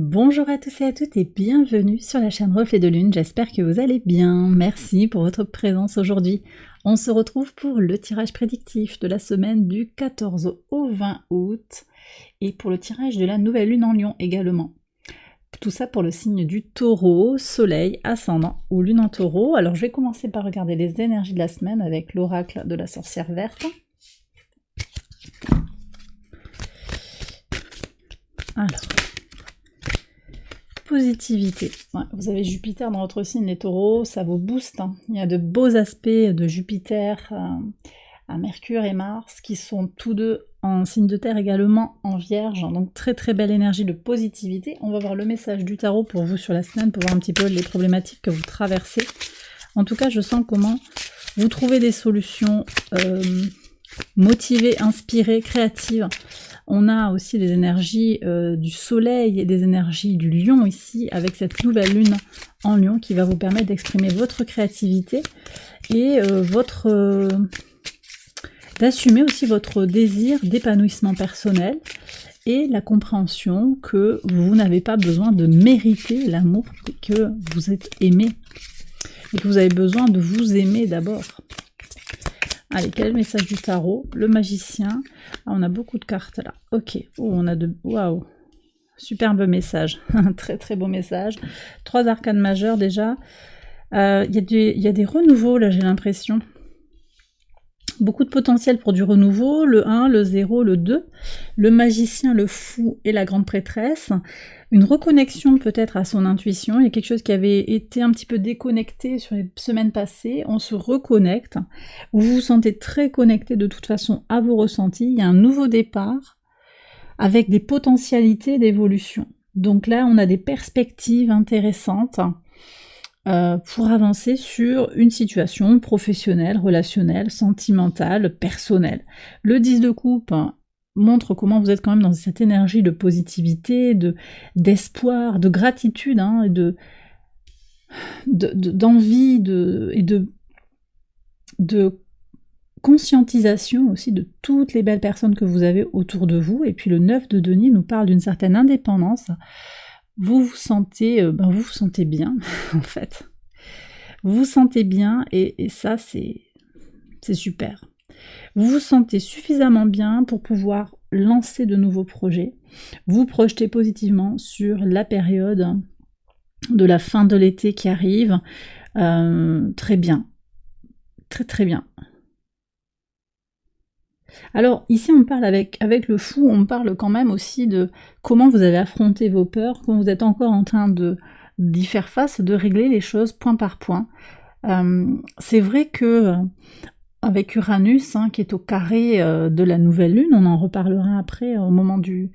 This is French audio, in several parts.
Bonjour à tous et à toutes et bienvenue sur la chaîne Reflet de Lune, j'espère que vous allez bien, merci pour votre présence aujourd'hui. On se retrouve pour le tirage prédictif de la semaine du 14 au 20 août et pour le tirage de la nouvelle lune en Lion également. Tout ça pour le signe du Taureau, Soleil, Ascendant ou Lune en Taureau. Alors je vais commencer par regarder les énergies de la semaine avec l'oracle de la sorcière verte. Alors, positivité. Ouais, vous avez Jupiter dans votre signe, les taureaux, ça vous booste. Hein. Il y a de beaux aspects de Jupiter à Mercure et Mars qui sont tous deux en signe de terre également en Vierge. Donc très très belle énergie de positivité. On va voir le message du tarot pour vous sur la semaine, pour voir un petit peu les problématiques que vous traversez. En tout cas, je sens comment vous trouvez des solutions motivées, inspirées, créatives. On a aussi des énergies du soleil et des énergies du lion ici, avec cette nouvelle lune en lion qui va vous permettre d'exprimer votre créativité et d'assumer aussi votre désir d'épanouissement personnel et la compréhension que vous n'avez pas besoin de mériter l'amour, que vous êtes aimé et que vous avez besoin de vous aimer d'abord. Allez, quel est le message du tarot? Le magicien. Ah, on a beaucoup de cartes là. Ok. Oh, on a de... Waouh. Superbe message. Très très beau message. 3 arcanes majeures déjà. Il y a des renouveaux là, j'ai l'impression. Beaucoup de potentiel pour du renouveau. Le 1, le 0, le 2. Le magicien, le fou et la grande prêtresse. Une reconnexion peut-être à son intuition. Il y a quelque chose qui avait été un petit peu déconnecté sur les semaines passées. On se reconnecte. Vous vous sentez très connecté de toute façon à vos ressentis. Il y a un nouveau départ avec des potentialités d'évolution. Donc là, on a des perspectives intéressantes pour avancer sur une situation professionnelle, relationnelle, sentimentale, personnelle. Le 10 de coupe montre comment vous êtes quand même dans cette énergie de positivité, d'espoir, de gratitude, hein, et d'envie et de conscientisation aussi de toutes les belles personnes que vous avez autour de vous. Et puis le 9 de denier nous parle d'une certaine indépendance. Vous vous sentez bien, en fait. Vous vous sentez bien et ça, c'est super. Vous vous sentez suffisamment bien pour pouvoir lancer de nouveaux projets, vous projetez positivement sur la période de la fin de l'été qui arrive. Très bien. Très très bien. Alors ici on parle avec le fou, on parle quand même aussi de comment vous avez affronté vos peurs, comment vous êtes encore en train d'y faire face, de régler les choses point par point. C'est vrai que avec Uranus, hein, qui est au carré de la nouvelle lune, on en reparlera après au moment du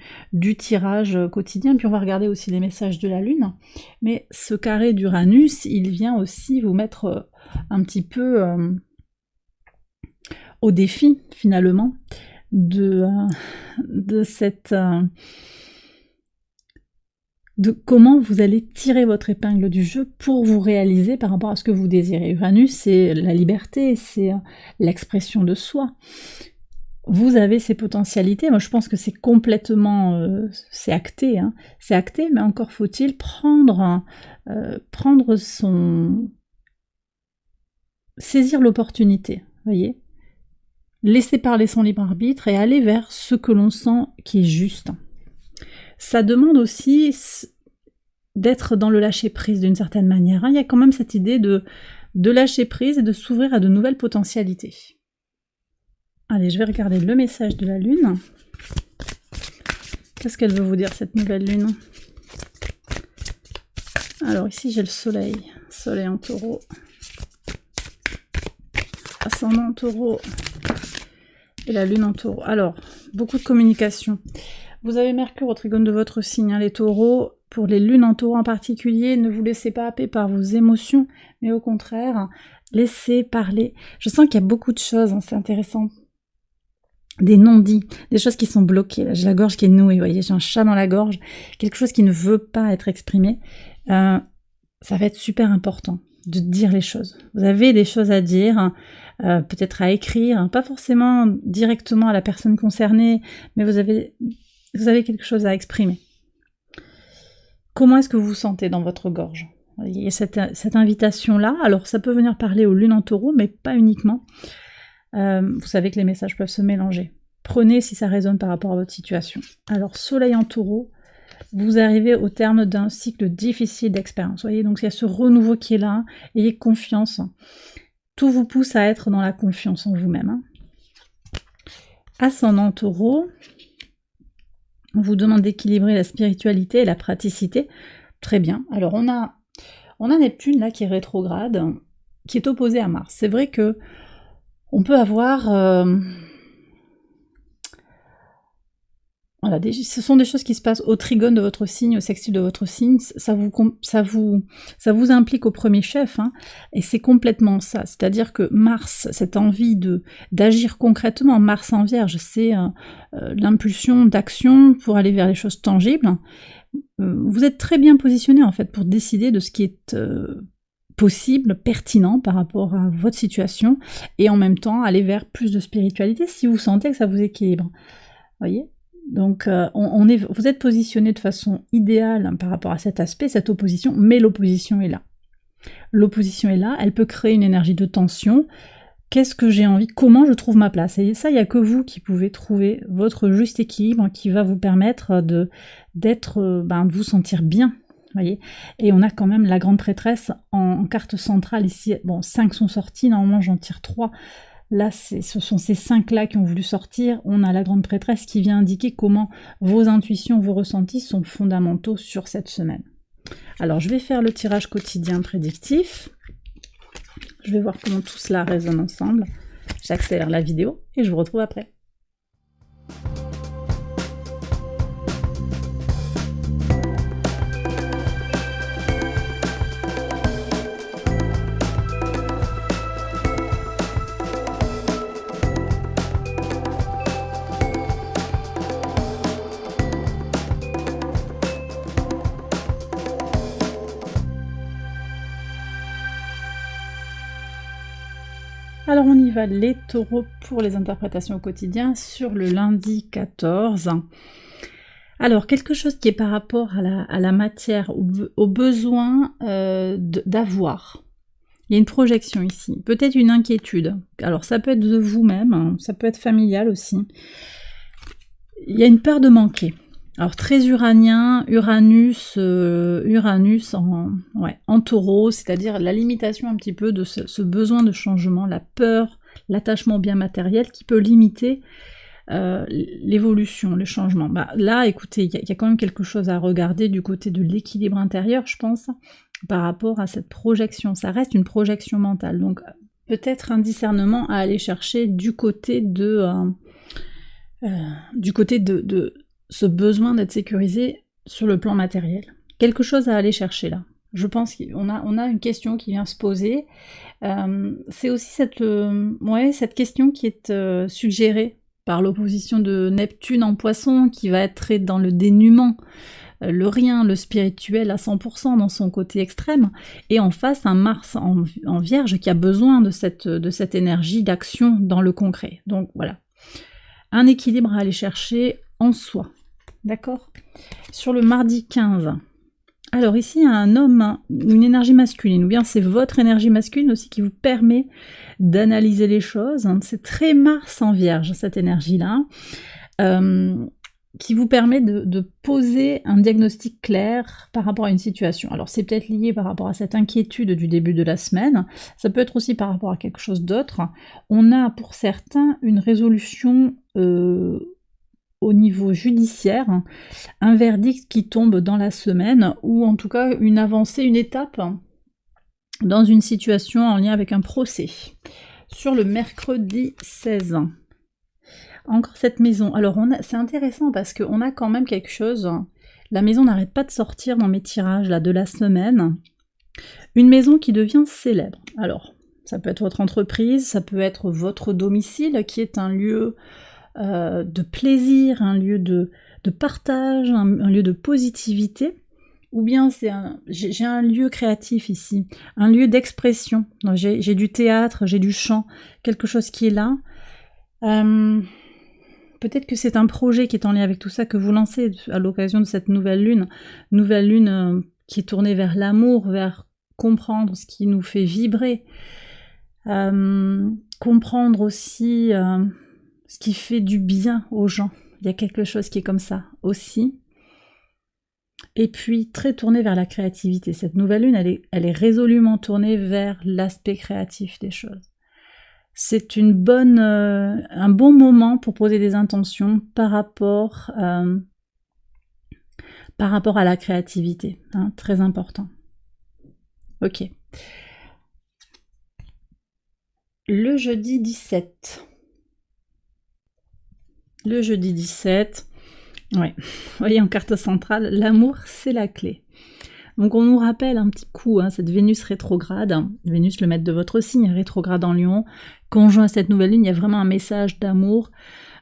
tirage quotidien, puis on va regarder aussi les messages de la lune, mais ce carré d'Uranus, il vient aussi vous mettre un petit peu au défi, finalement, de comment vous allez tirer votre épingle du jeu pour vous réaliser par rapport à ce que vous désirez. Uranus, c'est la liberté, c'est l'expression de soi. Vous avez ces potentialités. Moi, je pense que c'est complètement... c'est acté, hein. C'est acté, mais encore faut-il prendre saisir l'opportunité, voyez, laisser parler son libre arbitre et aller vers ce que l'on sent qui est juste. Ça demande aussi d'être dans le lâcher-prise d'une certaine manière. Il y a quand même cette idée de lâcher-prise et de s'ouvrir à de nouvelles potentialités. Allez, je vais regarder le message de la lune. Qu'est-ce qu'elle veut vous dire, cette nouvelle lune? Alors ici, j'ai le soleil. Soleil en taureau. Ascendant en taureau. Et la lune en taureau. Alors, beaucoup de communication. Vous avez Mercure au trigone de votre signe, hein, les taureaux. Pour les lunes en taureau en particulier, ne vous laissez pas happer par vos émotions, mais au contraire, laissez parler. Je sens qu'il y a beaucoup de choses, hein, c'est intéressant. Des non-dits, des choses qui sont bloquées. Là, j'ai la gorge qui est nouée, vous voyez, j'ai un chat dans la gorge, quelque chose qui ne veut pas être exprimé. Ça va être super important de dire les choses. Vous avez des choses à dire, peut-être à écrire, pas forcément directement à la personne concernée, mais vous avez quelque chose à exprimer. Comment est-ce que vous vous sentez dans votre gorge? Il y a cette invitation-là. Alors, ça peut venir parler aux lunes en taureau, mais pas uniquement. Vous savez que les messages peuvent se mélanger. Prenez si ça résonne par rapport à votre situation. Alors, soleil en taureau, vous arrivez au terme d'un cycle difficile d'expérience. Vous voyez, donc il y a ce renouveau qui est là. Ayez confiance. Tout vous pousse à être dans la confiance en vous-même. Hein. Ascendant taureau, on vous demande d'équilibrer la spiritualité et la praticité. Très bien. Alors on a Neptune là qui est rétrograde, qui est opposé à Mars. C'est vrai que on peut avoir voilà, ce sont des choses qui se passent au trigone de votre signe, au sextile de votre signe, ça vous implique au premier chef, hein, et c'est complètement ça. C'est-à-dire que Mars, cette envie d'agir concrètement, Mars en Vierge, c'est l'impulsion d'action pour aller vers les choses tangibles. Vous êtes très bien positionné en fait pour décider de ce qui est possible, pertinent par rapport à votre situation, et en même temps aller vers plus de spiritualité si vous sentez que ça vous équilibre. Voyez ? Donc vous êtes positionné de façon idéale hein, par rapport à cet aspect, cette opposition, mais l'opposition est là. L'opposition est là, elle peut créer une énergie de tension. Qu'est-ce que j'ai envie? Comment je trouve ma place? Et ça, il n'y a que vous qui pouvez trouver votre juste équilibre qui va vous permettre de vous sentir bien. Voyez, et on a quand même la grande prêtresse en carte centrale ici. Bon, 5 sont sortis, normalement j'en tire 3. Là, ce sont ces 5-là qui ont voulu sortir. On a la grande prêtresse qui vient indiquer comment vos intuitions, vos ressentis sont fondamentaux sur cette semaine. Alors, je vais faire le tirage quotidien prédictif. Je vais voir comment tout cela résonne ensemble. J'accélère la vidéo et je vous retrouve après. Alors on y va les taureaux pour les interprétations au quotidien sur le lundi 14. Alors quelque chose qui est par rapport à la matière, au besoin d'avoir. Il y a une projection ici, peut-être une inquiétude. Alors ça peut être de vous-même, hein, ça peut être familial aussi. Il y a une peur de manquer. Alors très uranien, Uranus en taureau, c'est-à-dire la limitation un petit peu de ce besoin de changement, la peur, l'attachement au bien matériel qui peut limiter l'évolution, le changement. Là, écoutez, il y a quand même quelque chose à regarder du côté de l'équilibre intérieur, je pense, par rapport à cette projection. Ça reste une projection mentale, donc peut-être un discernement à aller chercher du côté de ce besoin d'être sécurisé sur le plan matériel. Quelque chose à aller chercher là. Je pense qu'on a une question qui vient se poser. C'est aussi cette question qui est suggérée par l'opposition de Neptune en Poisson, qui va être très dans le dénuement, le rien, le spirituel à 100% dans son côté extrême, et en face un Mars en Vierge qui a besoin de cette énergie d'action dans le concret. Donc voilà. Un équilibre à aller chercher en soi. D'accord? Sur le mardi 15. Alors ici, il y a un homme, une énergie masculine, ou bien c'est votre énergie masculine aussi qui vous permet d'analyser les choses. C'est très Mars en Vierge, cette énergie-là, qui vous permet de poser un diagnostic clair par rapport à une situation. Alors c'est peut-être lié par rapport à cette inquiétude du début de la semaine, ça peut être aussi par rapport à quelque chose d'autre. On a pour certains une résolution au niveau judiciaire, un verdict qui tombe dans la semaine, ou en tout cas une avancée, une étape dans une situation en lien avec un procès. Sur le mercredi 16. Encore cette maison. Alors c'est intéressant parce qu'on a quand même quelque chose. La maison n'arrête pas de sortir dans mes tirages là, de la semaine. Une maison qui devient célèbre. Alors, ça peut être votre entreprise, ça peut être votre domicile qui est un lieu de plaisir, un lieu de partage, un lieu de positivité, ou bien j'ai un lieu créatif ici, un lieu d'expression. J'ai du théâtre, j'ai du chant, quelque chose qui est là. peut-être que c'est un projet qui est en lien avec tout ça que vous lancez à l'occasion de cette nouvelle lune qui est tournée vers l'amour, vers comprendre ce qui nous fait vibrer, comprendre aussi ce qui fait du bien aux gens. Il y a quelque chose qui est comme ça aussi. Et puis très tournée vers la créativité. Cette nouvelle lune, elle est résolument tournée vers l'aspect créatif des choses. C'est un bon moment pour poser des intentions par rapport à la créativité, hein, très important. Ok. Le jeudi 17. Le jeudi 17, ouais, vous voyez en carte centrale, l'amour c'est la clé. Donc on nous rappelle un petit coup, hein, cette Vénus rétrograde, Vénus le maître de votre signe, rétrograde en Lion, conjoint à cette nouvelle lune, il y a vraiment un message d'amour,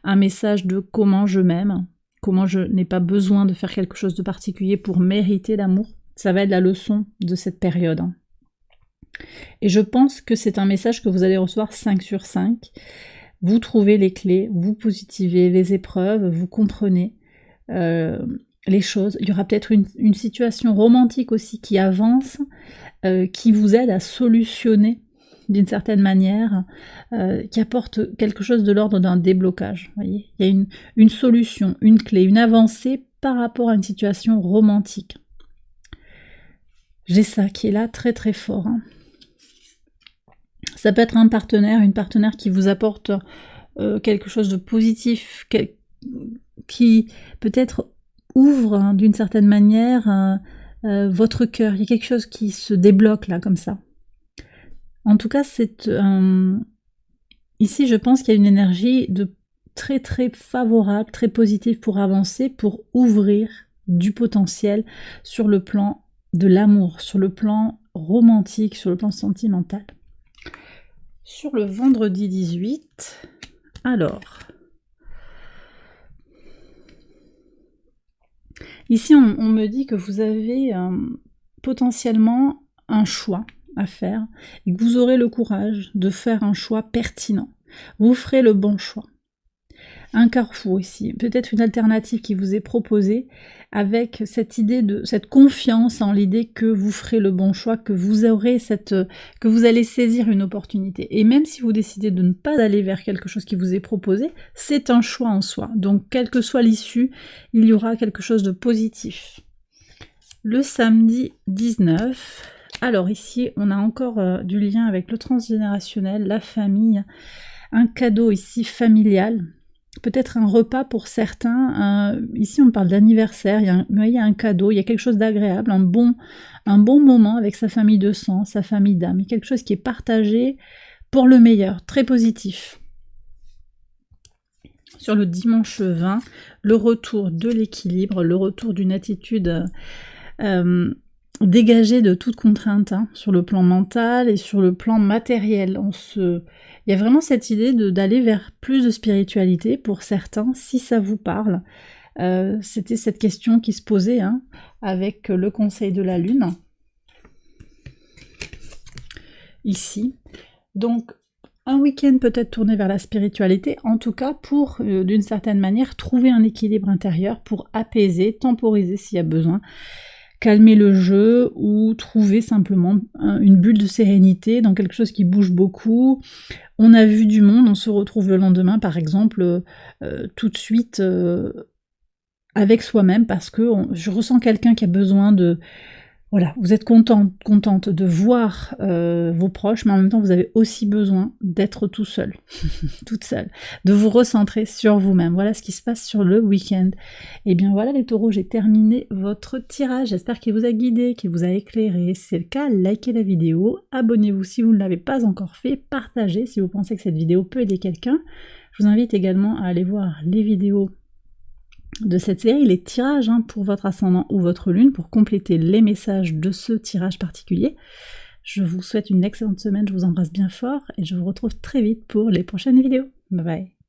un message de comment je m'aime, comment je n'ai pas besoin de faire quelque chose de particulier pour mériter l'amour. Ça va être la leçon de cette période. Hein. Et je pense que c'est un message que vous allez recevoir 5 sur 5. Vous trouvez les clés, vous positivez les épreuves, vous comprenez les choses. Il y aura peut-être une situation romantique aussi qui avance, qui vous aide à solutionner d'une certaine manière, qui apporte quelque chose de l'ordre d'un déblocage. Voyez, il y a une solution, une clé, une avancée par rapport à une situation romantique. J'ai ça qui est là très très fort. Hein. Ça peut être un partenaire, une partenaire qui vous apporte quelque chose de positif, qui peut-être ouvre hein, d'une certaine manière votre cœur. Il y a quelque chose qui se débloque là, comme ça. En tout cas, ici, je pense qu'il y a une énergie de très très favorable, très positive pour avancer, pour ouvrir du potentiel sur le plan de l'amour, sur le plan romantique, sur le plan sentimental. Sur le vendredi 18, alors, ici on me dit que vous avez potentiellement un choix à faire et que vous aurez le courage de faire un choix pertinent. Vous ferez le bon choix. Un carrefour ici, peut-être une alternative qui vous est proposée avec cette idée cette confiance en l'idée que vous ferez le bon choix, que vous allez saisir une opportunité. Et même si vous décidez de ne pas aller vers quelque chose qui vous est proposé, c'est un choix en soi. Donc, quelle que soit l'issue, il y aura quelque chose de positif. Le samedi 19, alors ici, on a encore du lien avec le transgénérationnel, la famille, un cadeau ici familial. Peut-être un repas pour certains, ici on parle d'anniversaire, il y a un cadeau, il y a quelque chose d'agréable, un bon moment avec sa famille de sang, sa famille d'âme, il y a quelque chose qui est partagé pour le meilleur, très positif. Sur le dimanche 20, le retour de l'équilibre, le retour d'une attitude dégagée de toute contrainte, hein, sur le plan mental et sur le plan matériel. Il y a vraiment cette idée d'aller vers plus de spiritualité pour certains, si ça vous parle. C'était cette question qui se posait hein, avec le conseil de la Lune. Ici. Donc, un week-end peut-être tourné vers la spiritualité, en tout cas pour, d'une certaine manière, trouver un équilibre intérieur pour apaiser, temporiser s'il y a besoin, calmer le jeu ou trouver simplement une bulle de sérénité dans quelque chose qui bouge beaucoup. On a vu du monde, on se retrouve le lendemain par exemple tout de suite avec soi-même parce que je ressens quelqu'un qui a besoin de... Voilà, vous êtes contente de voir vos proches, mais en même temps vous avez aussi besoin d'être tout seul, toute seule, de vous recentrer sur vous-même. Voilà ce qui se passe sur le week-end. Et bien voilà les taureaux, j'ai terminé votre tirage. J'espère qu'il vous a guidé, qu'il vous a éclairé. Si c'est le cas, likez la vidéo, abonnez-vous si vous ne l'avez pas encore fait, partagez si vous pensez que cette vidéo peut aider quelqu'un. Je vous invite également à aller voir les vidéos de cette série, les tirages hein, pour votre ascendant ou votre lune, pour compléter les messages de ce tirage particulier. Je vous souhaite une excellente semaine, je vous embrasse bien fort et je vous retrouve très vite pour les prochaines vidéos. Bye bye.